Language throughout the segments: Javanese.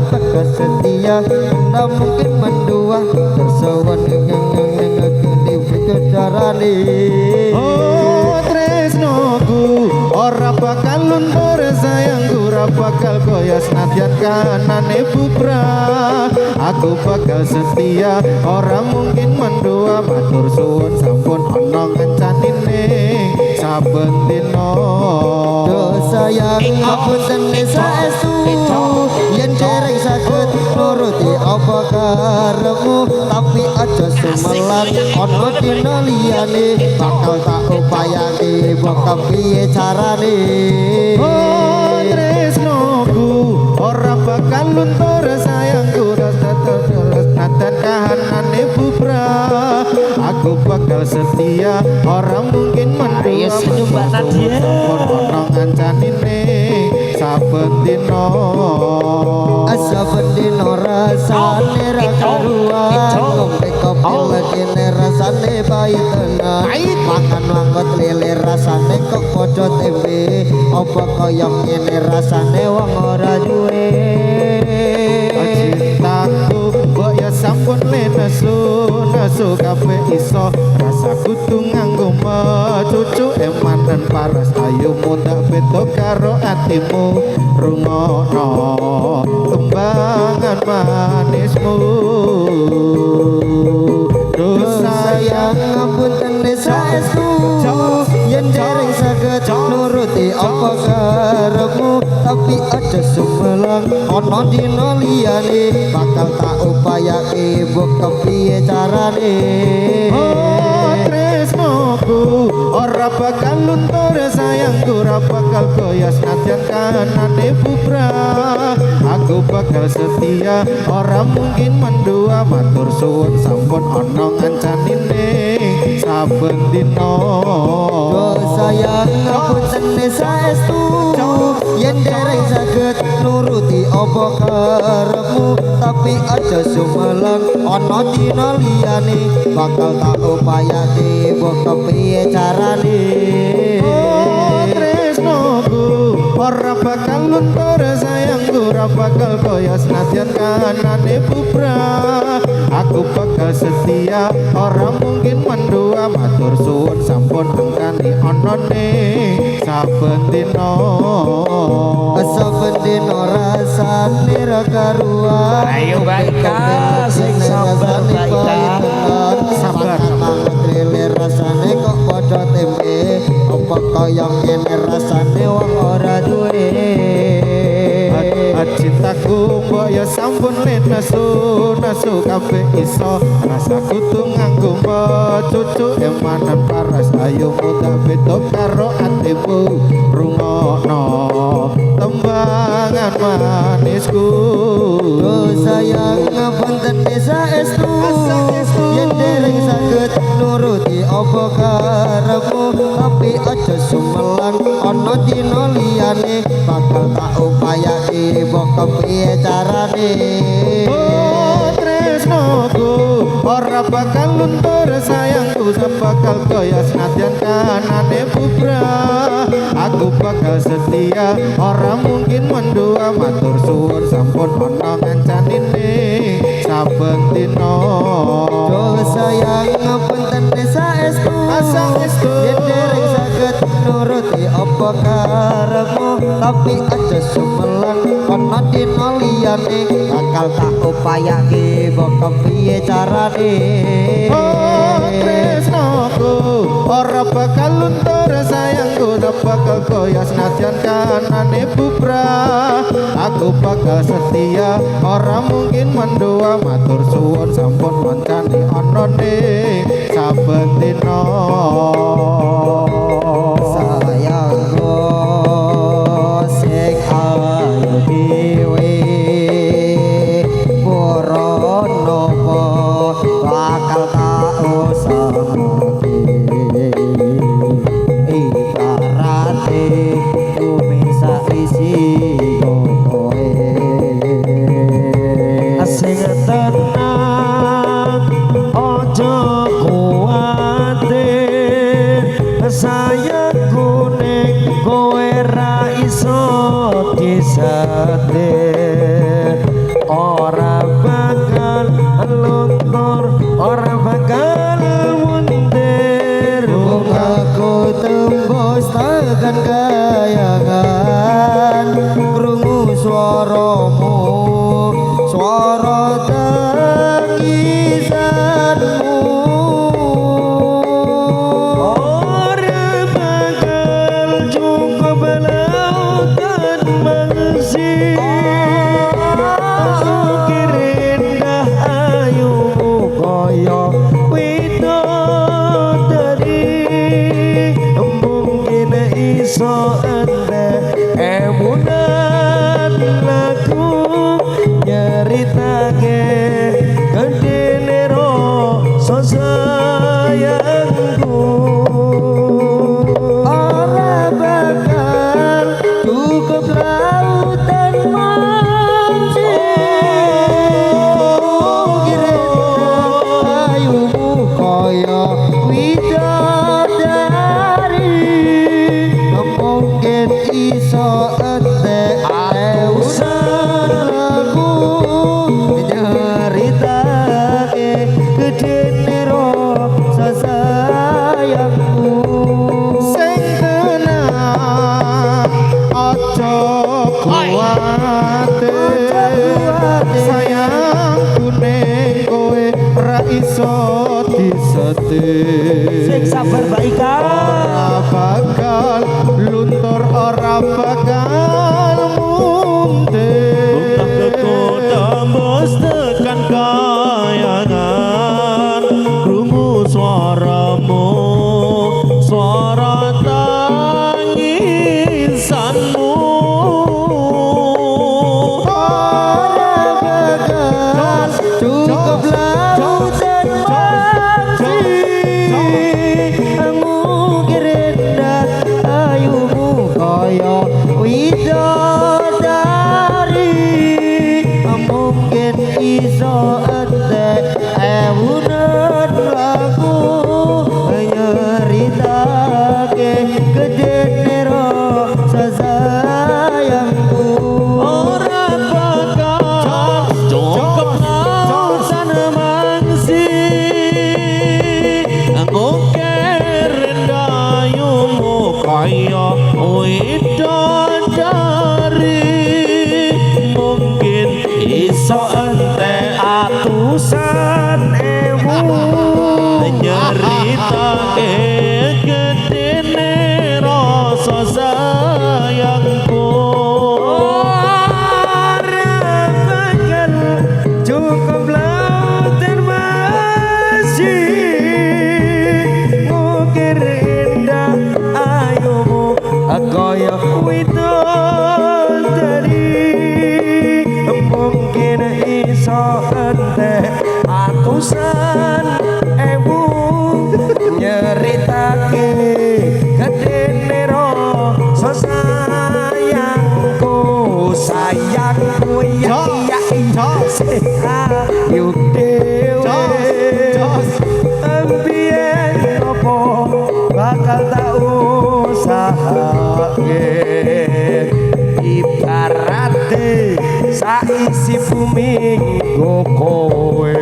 bakal setia tak mungkin mendua tersewan di kejarane. Oh tresnoku ora bakal luntur sayangku ora bakal goyah senadyan kanane bubra. Aku bakal setia ora mungkin mendua matur suwun sampun ana kencanine saben dina. Sayang ngapunten saestu yen dereng saged nuruti apa karepmu tapi aja sumelan ana dina liyane bakal tak upayake mbok piye carane. Oh tresnoku ora bakal luntur sayangku nadan kahanane bubra. Aku bakal setia ora mungkin mendua ana ngancanine saben dina. Saben dina rasane ra karuan ngombe kopi legene rasane pahit tenan makan mangkot lele rasane kok padha tembe apa kaya ngene rasane wong ora duwe. Cintaku mbok ya sampun nesu kabeh iso rasa kudu nganggo cucu emanan paras ayo mundak beda karo atimu rungokno kembangan manismu. Sayang ngapunten saestu yen dereng saged nuruti apa karepmu tapi aja sumelang ana dina liyane bakal tak upayake mbok kepiye carane. Oh tresnoku ora bakal luntur sayangku ora bakal goyah senadyan kanane bubra. Aku bakal setia ora mungkin mendua matur suwun sampun ana ngancanine saben dina. Sayang ngapunten saestu yen dereng saged nuruti apa karepmu tapi aja sumelang ana dina liyane bakal tak upayake mbok kepiye carane. Oh tresnoku ora bakal luntur sayangku ora bakal goyah senadyan kanane bubra. Aku bakal setia ora mungkin mendua matur suwun sampun angkani anane saben dina. Saben dina rasane ra karuan ayo baika sing sabar baika sabar lele rasane kok padha tembe apa kaya ngene rasane wong ora duwe. Cintaku mbok ya sampun nesu kabeh iso rasa kudu nganggo cucu emanan paras ayo muda beda karo atimu rungokno tembangan manisku. Sayang ngapunten saestu yen dereng saged nuruti apa karepmu tapi aja sumelan ana dina liyane bakal tak upayake mbok kepiye carane. Oh tresnoku ora bakal luntur sayangku bakal goyah senadyan kanane bubra. Aku bakal setia ora mungkin mendua matur suwun sampun ana ngancanine saben dina. Sayang ngapunten saestu yen dereng saged nuruti apa karepmu tapi aja sumelang ana dina liyane bakal tak upayake mbok kepiye carane. Oh tresnoku ora bakal luntur sayangku ora bakal goyah senadyan kanane bubra. Aku bakal setia ora mungkin mendua matur suwun sampun mancani anane saben dina. Sayangku sing ayu dhewe pura napa bakal tak usahake ibarate tumisa isi kowe sing tenang ojo kuwatir sayangku ning kowe ra iso disatir kayangan krungu swaramu swara tangisanmu ora bakal cukup lautan mengsi ukir indah ayumu kaya widodari mungkin iso anda emunan laku nyeritake gedene rasa sayangku ora bakal cukup lautan mangsi ayumu kaya widodari mungkin iso entek usan lagu nyeritake gedene rasa sayangku sing tenang aja kuwatir sayangku ning kowe ra iso disetir sing sabar Mbak Ika ora bakal luntur ora bakal mundur tembus tekan kayangan krungu suaramu suara tangisanmu ora bakal cukup lautan mangsi mungkin indah ayumu kaya widodari mungkin iso entek ewunan lagu nyeritake gedene rasa sayangku ora bakal cukup lautan mangsi ngukir dayumu kaya widodari mungkin iso entek atusan ewu nyeritake gedene rasa sayangku ora bakal cukup lautan masih ngukir indah ayumu kaya widodari mungkin iso entek atusan ewu nyeritake gedene rasa sayangku sayangku ya yuk dewe ambien apa bakal tak usahake ibarate saisi bumi nggo kowe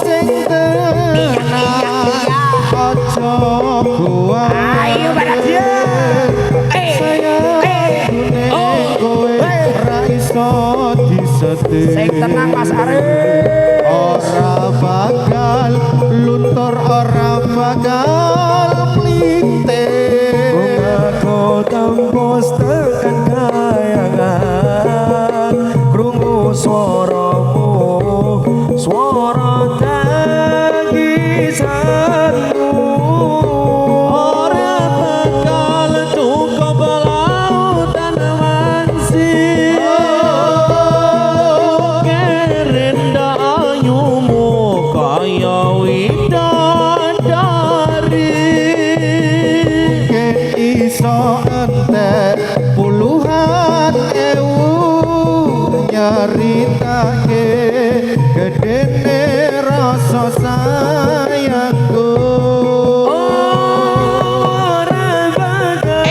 sing tenang aja kuwatir ayo baradia sayangku ning kowe ra iso disetir sing tenang Mas Arif ora bakal luntur ora bakal mlintir aku tembus tekan kayangan krungu suaramu suara tangisanmu ora bakal cukup lautan mangsi kerinda ayumu kaya widodari iso entek puluhan ewu nyeritake gedene rasa sayangku ora bakal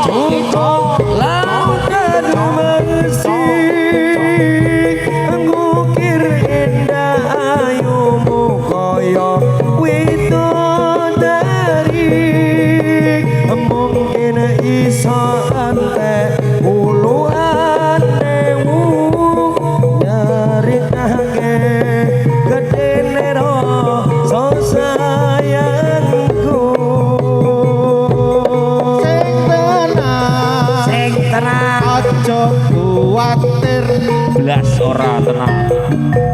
cukup lautan mangsi ngukir indah ayumu kaya widodari mungkin kuwatir Blas ora tenang.